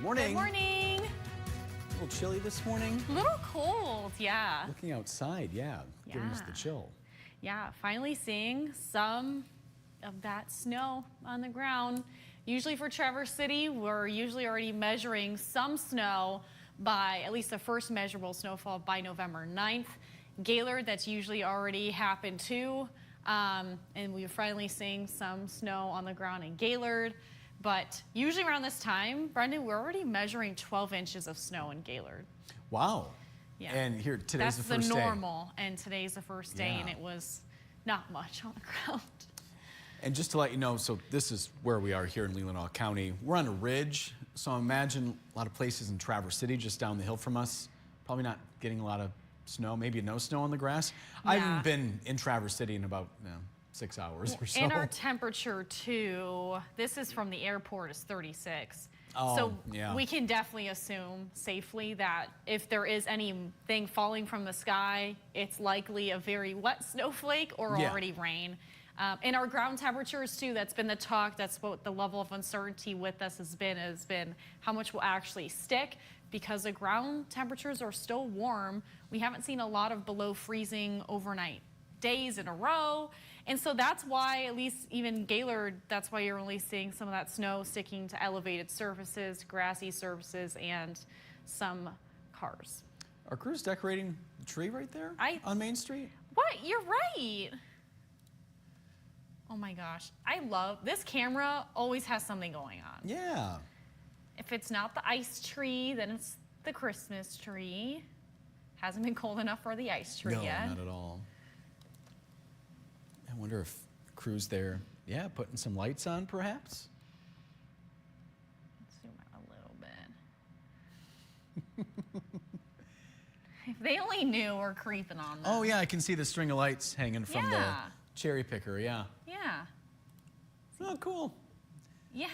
Morning. Good morning. A little chilly this morning. A little cold, yeah. Looking outside, giving us the chill. Yeah, finally seeing some of that snow on the ground. Usually for Traverse City, we're usually already measuring some snow by at least the first measurable snowfall by November 9th. Gaylord, that's usually already happened too. And we're finally seeing some snow on the ground in Gaylord. But usually around this time, Brendan, we're already measuring 12 inches of snow in Gaylord. Wow. Yeah. And here, today's the first day. That's the normal, and today's the first day, Yeah. and it was not much on the ground. And just to let you know, so this is where we are here in Leelanau County. We're on a ridge, so imagine a lot of places in Traverse City just down the hill from us, probably not getting a lot of snow, maybe no snow on the grass. I haven't been in Traverse City in about 6 hours or so. And our temperature too, this is from the airport, is 36. Oh, so yeah. we can definitely assume safely that if there is anything falling from the sky, it's likely a very wet snowflake or already rain. And our ground temperatures too, that's been the talk, that's what the level of uncertainty with us has been how much will actually stick. Because the ground temperatures are still warm, we haven't seen a lot of below freezing overnight days in a row. And so that's why, at least even Gaylord, that's why you're only seeing some of that snow sticking to elevated surfaces, grassy surfaces, and some cars. Are crews decorating the tree right there on Main Street? What? You're right. Oh my gosh. I love, this camera always has something going on. Yeah. If it's not the ice tree, then it's the Christmas tree. Hasn't been cold enough for the ice tree yet. No, not at all. I wonder if crews there, putting some lights on perhaps? Let's zoom out a little bit. If they only knew we're creeping on them. Oh yeah, I can see the string of lights hanging from the cherry picker, Yeah. Oh, cool. Yeah.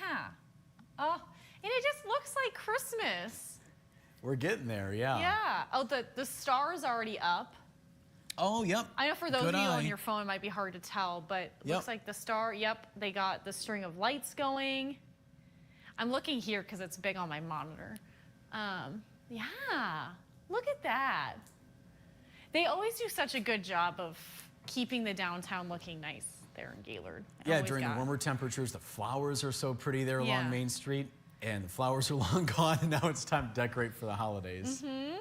Oh, and it just looks like Christmas. We're getting there, yeah. Yeah. Oh, the star's already up. Oh, yep. I know for those Good of you eye. on your phone, it might be hard to tell, but it looks like the star, they got the string of lights going. I'm looking here because it's big on my monitor. Yeah, look at that. They always do such a good job of keeping the downtown looking nice there in Gaylord. Yeah, during the warmer temperatures, the flowers are so pretty there along Main Street, and the flowers are long gone, and now it's time to decorate for the holidays. Mm-hmm.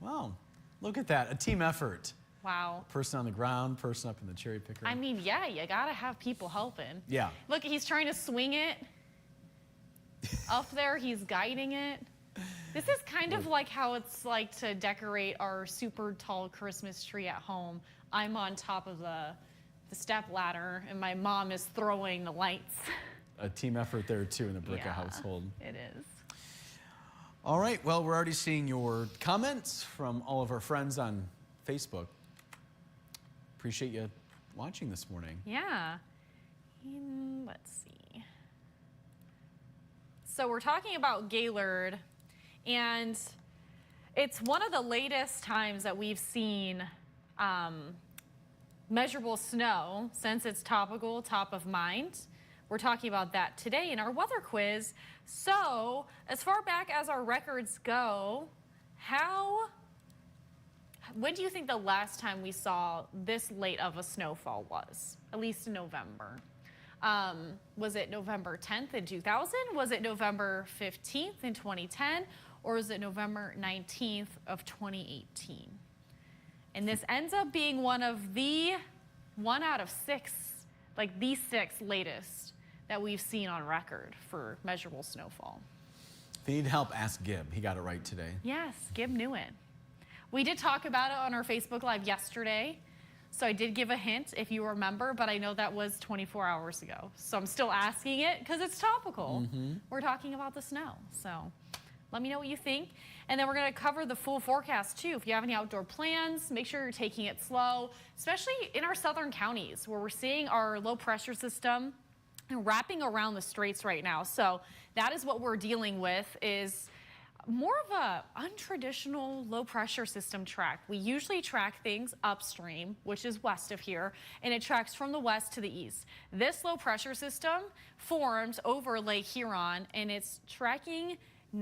Wow, look at that, a team effort. Wow. Person on the ground, person up in the cherry picker. I mean, yeah, you gotta have people helping. Yeah. Look, he's trying to swing it. Up there, he's guiding it. This is kind of like how it's like to decorate our super tall Christmas tree at home. I'm on top of the step ladder, and my mom is throwing the lights. A team effort there, too, in the Bricca household. It is. All right, well, we're already seeing your comments from all of our friends on Facebook. Appreciate you watching this morning. Yeah. Let's see. So we're talking about Gaylord, and it's one of the latest times that we've seen measurable snow since it's topical, top of mind. We're talking about that today in our weather quiz. So as far back as our records go, when do you think the last time we saw this late of a snowfall was? At least in November. Was it November 10th in 2000? Was it November 15th in 2010? Or was it November 19th of 2018? And this ends up being one out of six, like the sixth latest that we've seen on record for measurable snowfall. If you need help, ask Gib. He got it right today. Yes, Gib knew it. We did talk about it on our Facebook Live yesterday, so I did give a hint if you remember, but I know that was 24 hours ago. So I'm still asking it because it's topical. Mm-hmm. We're talking about the snow, so let me know what you think. And then we're going to cover the full forecast too. If you have any outdoor plans, make sure you're taking it slow, especially in our southern counties where we're seeing our low pressure system wrapping around the straits right now. So that is what we're dealing with, is more of a untraditional low pressure system track. We usually track things upstream, which is west of here, and it tracks from the west to the east. This low pressure system formed over Lake Huron, and it's tracking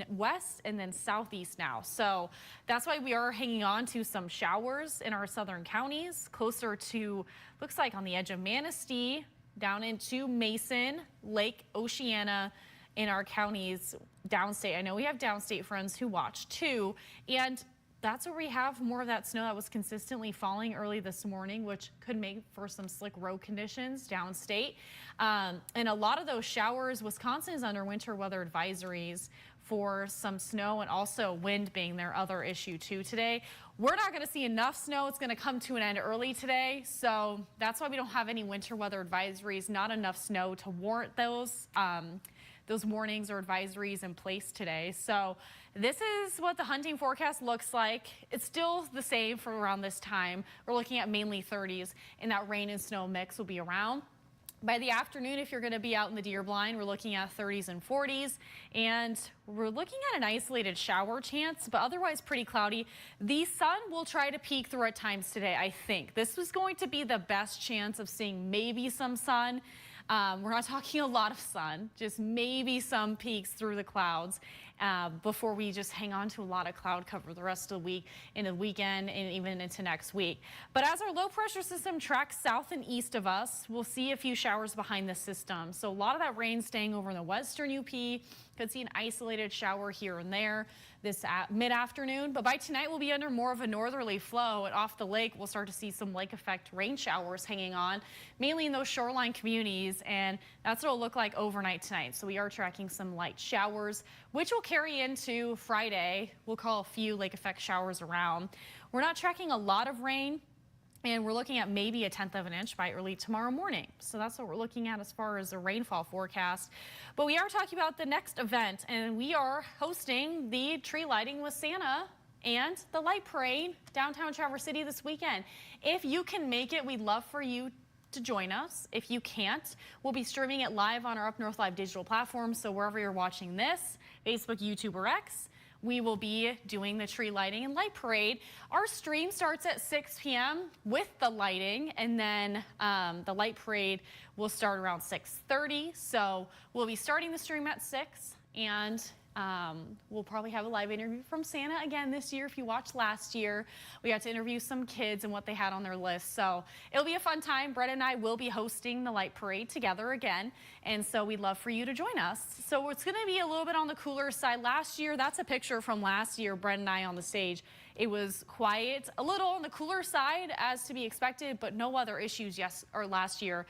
west and then southeast now. So that's why we are hanging on to some showers in our southern counties, closer to, looks like on the edge of Manistee, down into Mason, Lake Oceana, in our counties downstate. I know we have downstate friends who watch too, and that's where we have more of that snow that was consistently falling early this morning, which could make for some slick road conditions downstate. And a lot of those showers, Wisconsin is under winter weather advisories for some snow and also wind being their other issue too today. We're not going to see enough snow. It's going to come to an end early today. So that's why we don't have any winter weather advisories, not enough snow to warrant those warnings or advisories in place today. So this is what the hunting forecast looks like. It's still the same for around this time. We're looking at mainly 30s, and that rain and snow mix will be around. By the afternoon, if you're going to be out in the deer blind, we're looking at 30s and 40s, and we're looking at an isolated shower chance, but otherwise pretty cloudy. The sun will try to peek through at times today, I think. This was going to be the best chance of seeing maybe some sun. We're not talking a lot of sun, just maybe some peaks through the clouds before we just hang on to a lot of cloud cover the rest of the week, into the weekend, and even into next week. But as our low pressure system tracks south and east of us, we'll see a few showers behind the system. So a lot of that rain staying over in the western UP. Could see an isolated shower here and there this mid-afternoon, but by tonight we'll be under more of a northerly flow, and off the lake we'll start to see some lake effect rain showers hanging on, mainly in those shoreline communities, and that's what it'll look like overnight tonight. So we are tracking some light showers, which will carry into Friday. We'll call a few lake effect showers around. We're not tracking a lot of rain, and we're looking at maybe a 1/10 of an inch by early tomorrow morning. So that's what we're looking at as far as the rainfall forecast. But we are talking about the next event, and we are hosting the tree lighting with Santa and the light parade downtown Traverse City this weekend. If you can make it, we'd love for you to join us. If you can't, we'll be streaming it live on our Up North Live digital platform. So wherever you're watching this, Facebook, YouTube, or X, we will be doing the tree lighting and light parade. Our stream starts at 6 p.m. with the lighting, and then the light parade will start around 6:30. So we'll be starting the stream at 6, and we'll probably have a live interview from Santa again this year. If you watched last year, we got to interview some kids and what they had on their list. So it'll be a fun time. Brett and I will be hosting the light parade together again, and so we'd love for you to join us. So it's going to be a little bit on the cooler side. Last year, that's a picture from last year, Brett and I on the stage. It was quiet, a little on the cooler side as to be expected, but no other issues last year.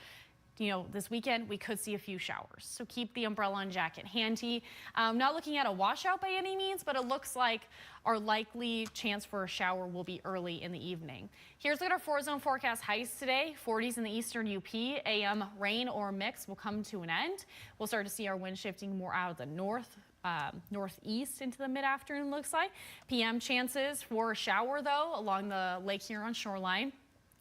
You know, this weekend we could see a few showers, so keep the umbrella and jacket handy. Not looking at a washout by any means, but it looks like our likely chance for a shower will be early in the evening. Here's what our 4-zone forecast highs today. 40s in the eastern UP. AM rain or mix will come to an end. We'll start to see our wind shifting more out of the northeast into the mid-afternoon, looks like. PM chances for a shower, though, along the Lake Huron shoreline.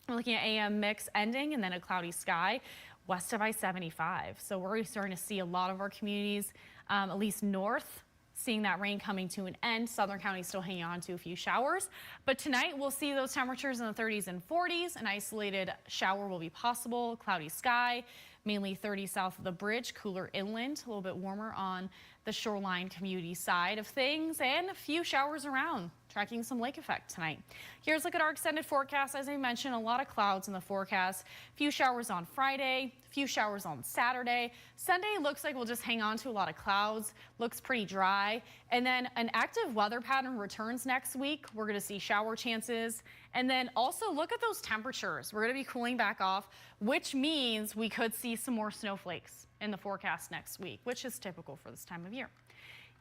We're looking at AM mix ending and then a cloudy sky west of I-75. So we're starting to see a lot of our communities, at least north, seeing that rain coming to an end. Southern counties still hanging on to a few showers. But tonight we'll see those temperatures in the 30s and 40s. An isolated shower will be possible. Cloudy sky, mainly 30 south of the bridge, cooler inland, a little bit warmer on the shoreline community side of things, and a few showers around, tracking some lake effect tonight. Here's a look at our extended forecast. As I mentioned, a lot of clouds in the forecast. A few showers on Friday, a few showers on Saturday. Sunday looks like we'll just hang on to a lot of clouds. Looks pretty dry. And then an active weather pattern returns next week. We're going to see shower chances. And then also look at those temperatures. We're going to be cooling back off, which means we could see some more snowflakes in the forecast next week, which is typical for this time of year.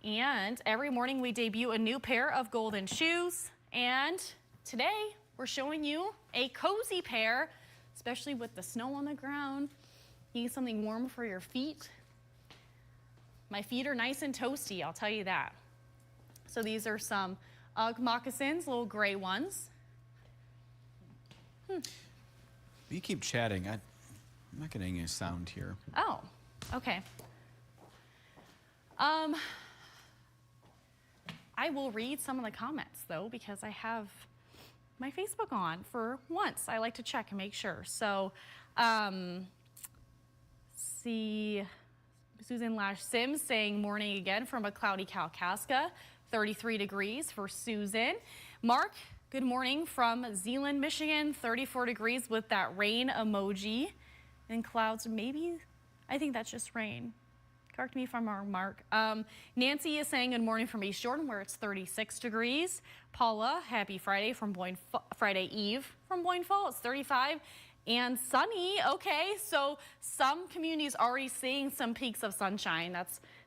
And every morning we debut a new pair of golden shoes. And today we're showing you a cozy pair, especially with the snow on the ground. You need something warm for your feet. My feet are nice and toasty, I'll tell you that. So these are some UGG moccasins, little gray ones. You keep chatting. I'm not getting any sound here. Oh, okay. I will read some of the comments, though, because I have my Facebook on for once. I like to check and make sure. So, see, Susan Lash Sims saying morning again from a cloudy Kalkaska, 33 degrees for Susan. Mark, good morning from Zeeland, Michigan, 34 degrees with that rain emoji and clouds. Maybe, I think that's just rain. Correct me if I'm wrong, Mark. Nancy is saying good morning from East Jordan where it's 36 degrees. Paula, happy Friday from Friday Eve from Boyne Falls, 35. And sunny, okay, so some communities already seeing some peaks of sunshine.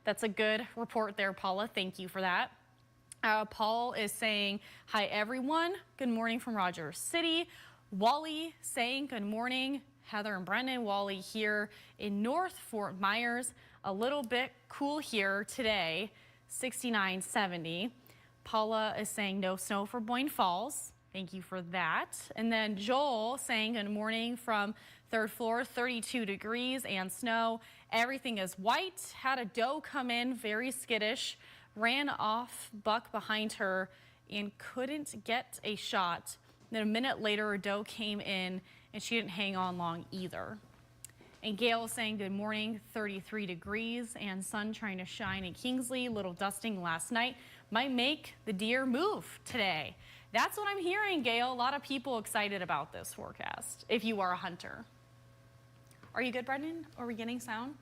That's a good report there, Paula. Thank you for that. Paul is saying, hi, everyone. Good morning from Rogers City. Wally saying good morning. Heather and Brendan, Wally here in North Fort Myers. A little bit cool here today, 69, 70. Paula is saying no snow for Boyne Falls. Thank you for that. And then Joel saying good morning from third floor, 32 degrees and snow. Everything is white. Had a doe come in, very skittish, ran off buck behind her and couldn't get a shot. Then a minute later, a doe came in and she didn't hang on long either. And Gail is saying good morning, 33 degrees and sun trying to shine in Kingsley. Little dusting last night might make the deer move today. That's what I'm hearing, Gail. A lot of people excited about this forecast, if you are a hunter. Are you good, Brendan? Are we getting sound?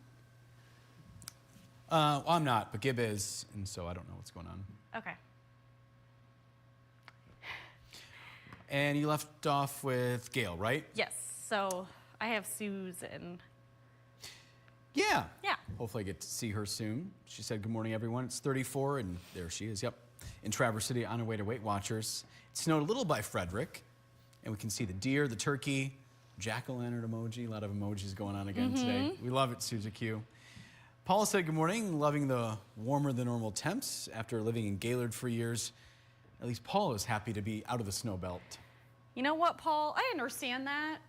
Well, I'm not, but Gib is, and so I don't know what's going on. Okay. And you left off with Gail, right? Yes, so I have Susan. Yeah. Yeah. Hopefully I get to see her soon. She said, good morning, everyone. It's 34, and there she is, yep. In Traverse City on her way to Weight Watchers. It snowed a little by Frederick, and we can see the deer, the turkey, jack-o'-lantern emoji. A lot of emojis going on again today. We love it, Suzy Q. Paula said, good morning, loving the warmer than normal temps after living in Gaylord for years. At least Paul is happy to be out of the snow belt. You know what, Paul? I understand that.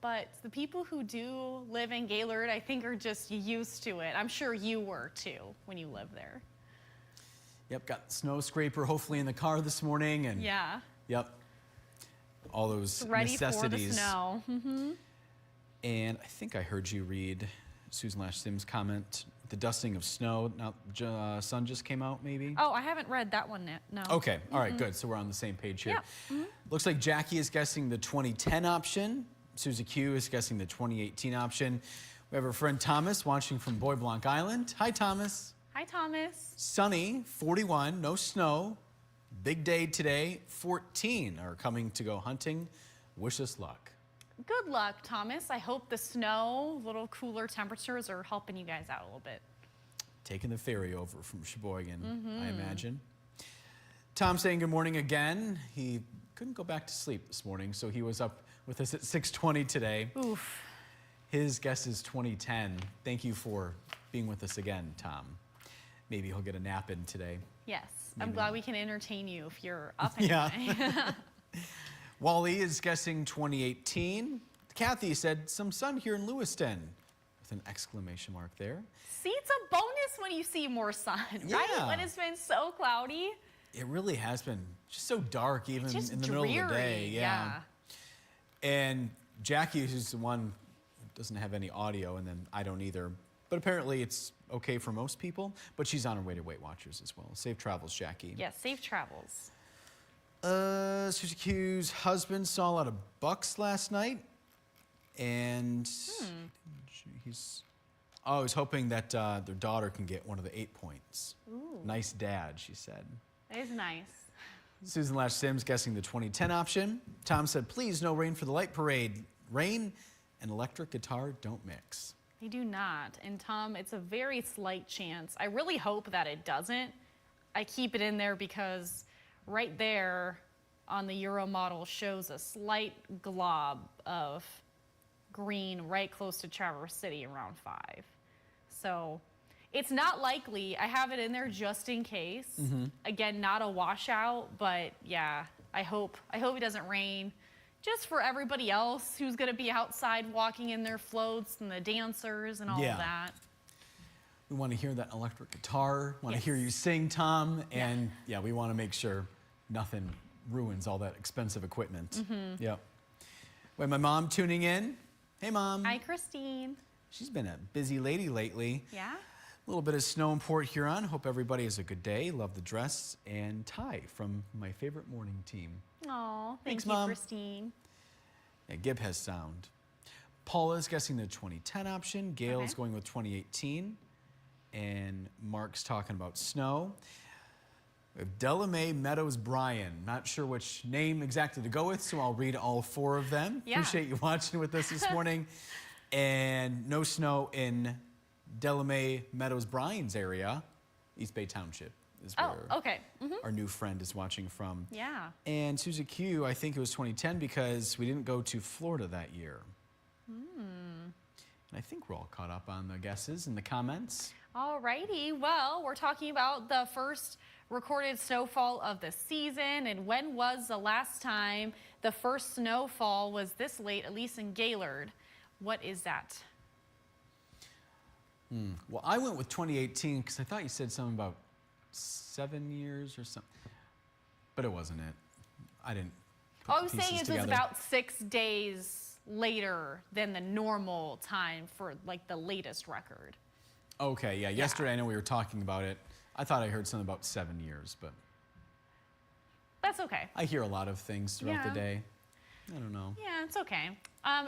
But the people who do live in Gaylord, I think, are just used to it. I'm sure you were, too, when you lived there. Yep, got the snow scraper hopefully in the car this morning. And yeah. Yep, all those ready necessities. For the snow. And I think I heard you read Susan Lash Sims' comment, the dusting of snow. Now, sun just came out, maybe? Oh, I haven't read that one yet, no. Okay, all right, good. So we're on the same page here. Yeah. Looks like Jackie is guessing the 2010 option. Suzy Q is guessing the 2018 option. We have our friend Thomas watching from Bois Blanc Island. Hi, Thomas. Hi, Thomas. Sunny, 41, no snow. Big day today, 14 are coming to go hunting. Wish us luck. Good luck, Thomas. I hope the snow, little cooler temperatures are helping you guys out a little bit. Taking the ferry over from Sheboygan, I imagine. Tom saying good morning again. He couldn't go back to sleep this morning, so he was up with us at 6:20 today. Oof. His guess is 2010. Thank you for being with us again, Tom. Maybe he'll get a nap in today. Yes, Maybe I'm glad not. we can entertain you if you're up anyway. Yeah. Wally is guessing 2018. Kathy said some sun here in Lewiston with an exclamation mark there. See, it's a bonus when you see more sun, right? Yeah. When it's been so cloudy. It really has been just so dark even Just in the middle of the day. dreary, yeah. And Jackie, who's the one who doesn't have any audio, and then I don't either. But apparently it's okay for most people, but she's on her way to Weight Watchers as well. Safe travels, Jackie. Yes, safe travels. Suzy Q's husband saw a lot of bucks last night, and he's hoping that their daughter can get one of the 8 points. Ooh. Nice dad, she said. It is nice. Susan Lash Sims guessing the 2010 option. Tom said, please, no rain for the light parade. Rain and electric guitar don't mix. They do not. And Tom, it's a very slight chance. I really hope that it doesn't. I keep it in there because right there on the Euro model shows a slight glob of green right close to Traverse City around 5. So it's not likely. I have it in there just in case. Again, not a washout, but yeah, I hope it doesn't rain. Just for everybody else who's going to be outside walking in their floats and the dancers and all of that. We want to hear that electric guitar, want to Yes. hear you sing, Tom, and yeah, we want to make sure nothing ruins all that expensive equipment. Yeah. We have my mom tuning in. Hey, Mom. Hi, Christine. She's been a busy lady lately. Yeah? A little bit of snow in Port Huron. Hope everybody has a good day. Love the dress. And Ty from my favorite morning team. Oh, Thanks, thank you, Mom. Christine. Yeah, Gib has sound. Paula's guessing the 2010 option. Gail's Okay. going with 2018. And Mark's talking about snow. We have Delamay Meadows Bryan. Not sure which name exactly to go with, so I'll read all 4 of them. Yeah. Appreciate you watching with us this morning. And no snow in Delamay Meadows Bryan's area. East Bay Township is where Oh, okay. our new friend is watching from. Yeah. And Susie Q, I think it was 2010 because we didn't go to Florida that year. And I think we're all caught up on the guesses and the comments. Alrighty, well, we're talking about the first recorded snowfall of the season, and when was the last time the first snowfall was this late, at least in Gaylord? What is that? Well, I went with 2018 because I thought you said something about 7 years or something, but it wasn't it. I didn't put I the was saying pieces it was together. about 6 days later than the normal time for like the latest record. Okay, yeah, yesterday I know we were talking about it. I thought I heard something about 7 years, but That's okay. I hear a lot of things throughout the Yeah. day. I don't know. Yeah, it's okay.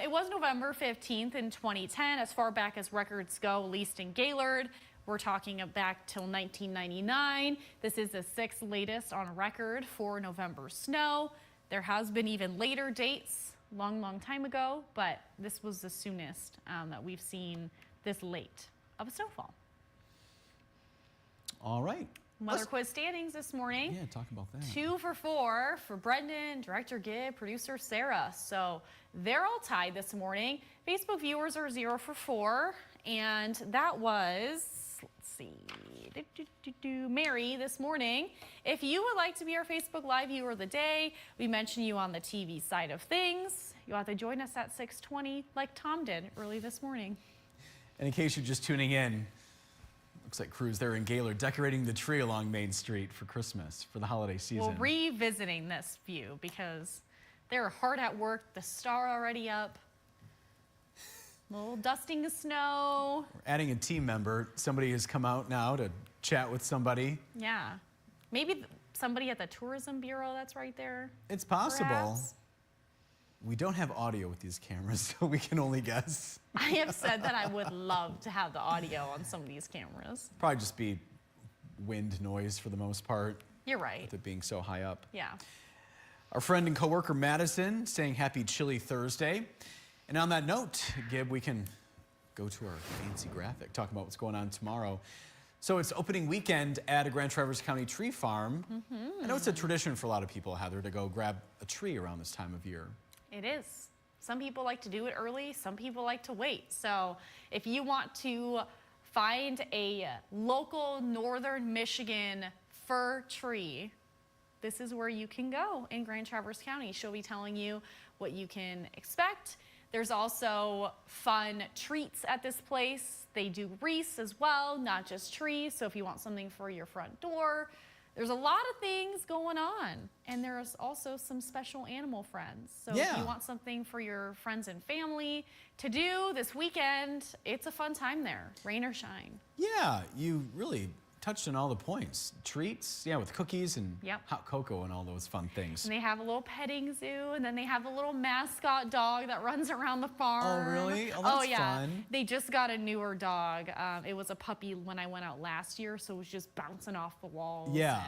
It was November 15th in 2010, as far back as records go, at least in Gaylord. We're talking back till 1999. This is the 6th latest on record for November snow. There has been even later dates, long time ago, but this was the soonest that we've seen this late of a snowfall. All right. Mother quiz standings this morning. Yeah, talk about that. 2 for 4 for Brendan, Director Gibb, Producer Sarah. So they're all tied this morning. Facebook viewers are 0 for 4. And that was, let's see, Mary this morning. If you would like to be our Facebook Live viewer of the day, we mentioned you on the TV side of things. You'll have to join us at 6:20 like Tom did early this morning. And in case you're just tuning in, looks like crews there in Gaylord decorating the tree along Main Street for Christmas, for the holiday season. We're revisiting this view because they're hard at work. The star already up. A little dusting the snow. We're adding a team member. Somebody has come out now to chat with somebody. Yeah. Maybe somebody at the Tourism Bureau that's right there. It's possible. Perhaps. We don't have audio with these cameras, so we can only guess. I have said that I would love to have the audio on some of these cameras. Probably just be wind noise for the most part, You're right. with it being so high up. Yeah. Our friend and coworker Madison saying happy chilly Thursday. And on that note, Gib, we can go to our fancy graphic, talk about what's going on tomorrow. So it's opening weekend at a Grand Traverse County tree farm. I know it's a tradition for a lot of people, Heather, to go grab a tree around this time of year. It is. Some people like to do it early, some people like to wait. So if you want to find a local northern Michigan fir tree, this is where you can go in Grand Traverse County. She'll be telling you what you can expect. There's also fun treats at this place. They do wreaths as well, not just trees. So if you want something for your front door, there's a lot of things going on. And there's also some special animal friends. So if you want something for your friends and family to do this weekend, it's a fun time there, rain or shine. Yeah, you really touched on all the points. Treats, yeah, with cookies and Yep. hot cocoa and all those fun things. And they have a little petting zoo, and then they have a little mascot dog that runs around the farm. Oh, really? Oh, that's yeah. fun. They just got a newer dog. It was a puppy when I went out last year, so it was just bouncing off the walls. Yeah.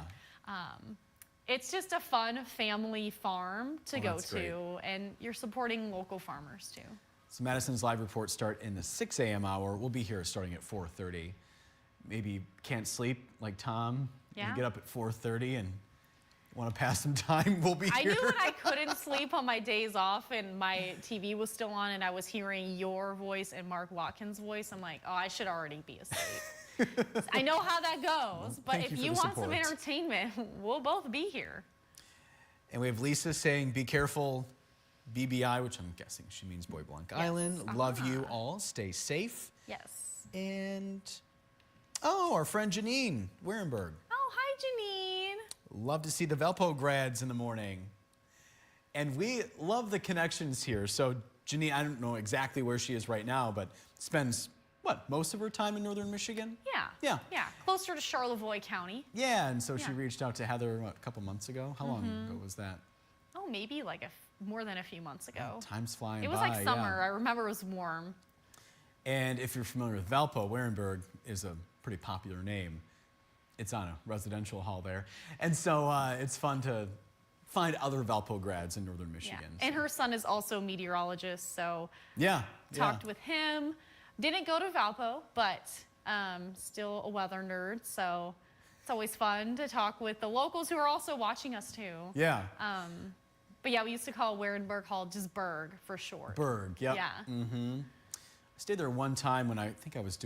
And, it's just a fun family farm to go that's to, great. and you're supporting local farmers too. So Madison's live reports start in the 6 a.m. hour. We'll be here starting at 4:30. Maybe can't sleep like Tom. Yeah. You get up at 4:30 and want to pass some time. We'll be I here. knew when I couldn't sleep on my days off and my TV was still on and I was hearing your voice and Mark Watkins' voice, I'm like, oh, I should already be asleep. I know how that goes, but Thank if you for you the want some support. entertainment, we'll both be here. And we have Lisa saying, be careful, BBI, which I'm guessing she means Bois Blanc Island. Love you all. Stay safe. Yes. And, oh, our friend Janine Werenberg. Oh, hi, Janine. Love to see the Velpo grads in the morning. And we love the connections here. So Janine, I don't know exactly where she is right now, but spends, what, most of her time in northern Michigan? Yeah. Closer to Charlevoix County. Yeah, and so she Yeah. reached out to Heather, what, a couple months ago? How long ago was that? Oh, maybe like more than a few months ago. Time's flying It was by, like summer. yeah. I remember it was warm. And if you're familiar with Valpo, Warenberg is a pretty popular name. It's on a residential hall there. And so it's fun to find other Valpo grads in northern Michigan. Yeah. And her son is also a meteorologist, so Yeah. talked with him. Didn't go to Valpo, but still a weather nerd, so it's always fun to talk with the locals who are also watching us too. Yeah. But yeah, we used to call Warenberg Hall just Berg for short. Berg, yep. Yeah. I stayed there one time when I think I was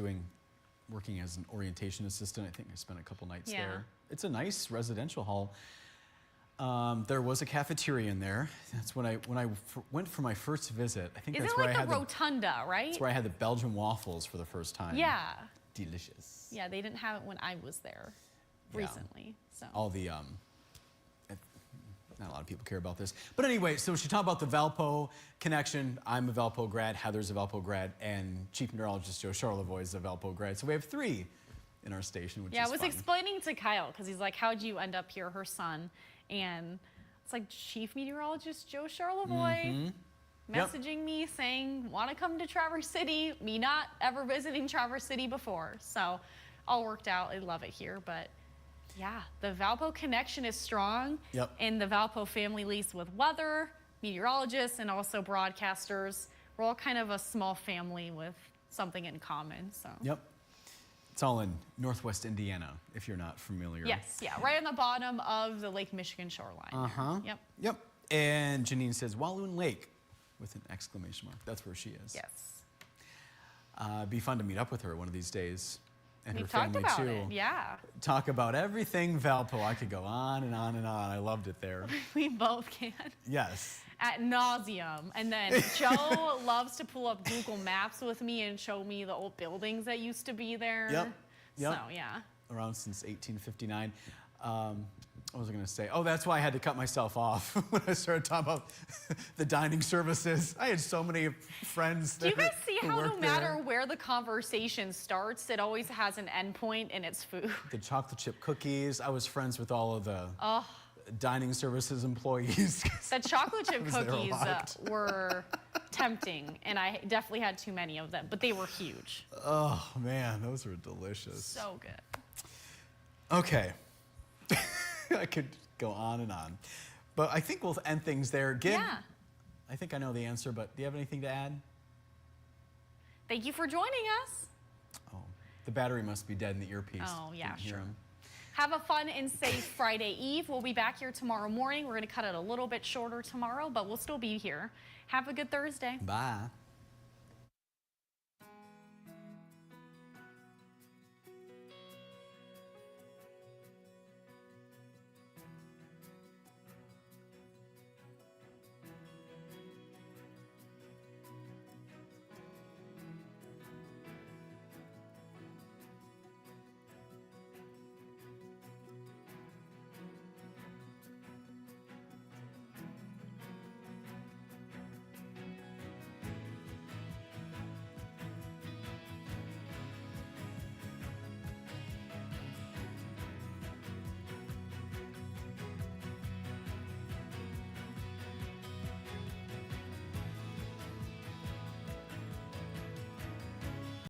working as an orientation assistant. I think I spent a couple nights Yeah. there. It's a nice residential hall. There was a cafeteria in there. That's when I went for my first visit. I think Is that's it where like I the had rotunda, right? that's where I had the Belgian waffles for the first time. Yeah. Delicious. Yeah, they didn't have it when I was there Yeah. recently. So All the not a lot of people care about this, but anyway. So she talked about the Valpo connection. I'm a Valpo grad. Heather's a Valpo grad, and Chief Meteorologist Joe Charlevoix is a Valpo grad. So we have 3 in our station, which yeah, is I was fun. explaining to Kyle because he's like, "How'd you end up here?" Her son, and it's like Chief Meteorologist Joe Charlevoix Yep. messaging me saying, "Want to come to Traverse City?" Me not ever visiting Traverse City before, so all worked out. I love it here, but yeah, the Valpo connection is strong. Yep. And the Valpo family leads with weather, meteorologists, and also broadcasters. We're all kind of a small family with something in common. So. Yep. It's all in Northwest Indiana, if you're not familiar. Yes, yeah, right on the bottom of the Lake Michigan shoreline. Uh-huh. Yep. Yep. And Janine says Walloon Lake with an exclamation mark. That's where she is. Yes. Be fun to meet up with her one of these days. And We've her talked family about too. it. Yeah. Talk about everything Valpo. I could go on and on and on. I loved it there. We both can. Yes. At nauseum. And then Joe loves to pull up Google Maps with me and show me the old buildings that used to be there. Yep. Yep. So, yeah. Around since 1859. What was I going to say? Oh, that's why I had to cut myself off when I started talking about the dining services. I had so many friends Do you guys see who how no worked matter there. where the conversation starts, it always has an end point and it's food? The chocolate chip cookies. I was friends with all of the dining services employees. The chocolate chip was there a cookies lot. were tempting, and I definitely had too many of them, but they were huge. Oh, man, those were delicious. So good. Okay. I could go on and on. But I think we'll end things there. Gib, Yeah. I think I know the answer, but do you have anything to add? Thank you for joining us. Oh, the battery must be dead in the earpiece. Oh, yeah, Didn't hear sure. him. Have a fun and safe Friday Eve. We'll be back here tomorrow morning. We're going to cut it a little bit shorter tomorrow, but we'll still be here. Have a good Thursday. Bye.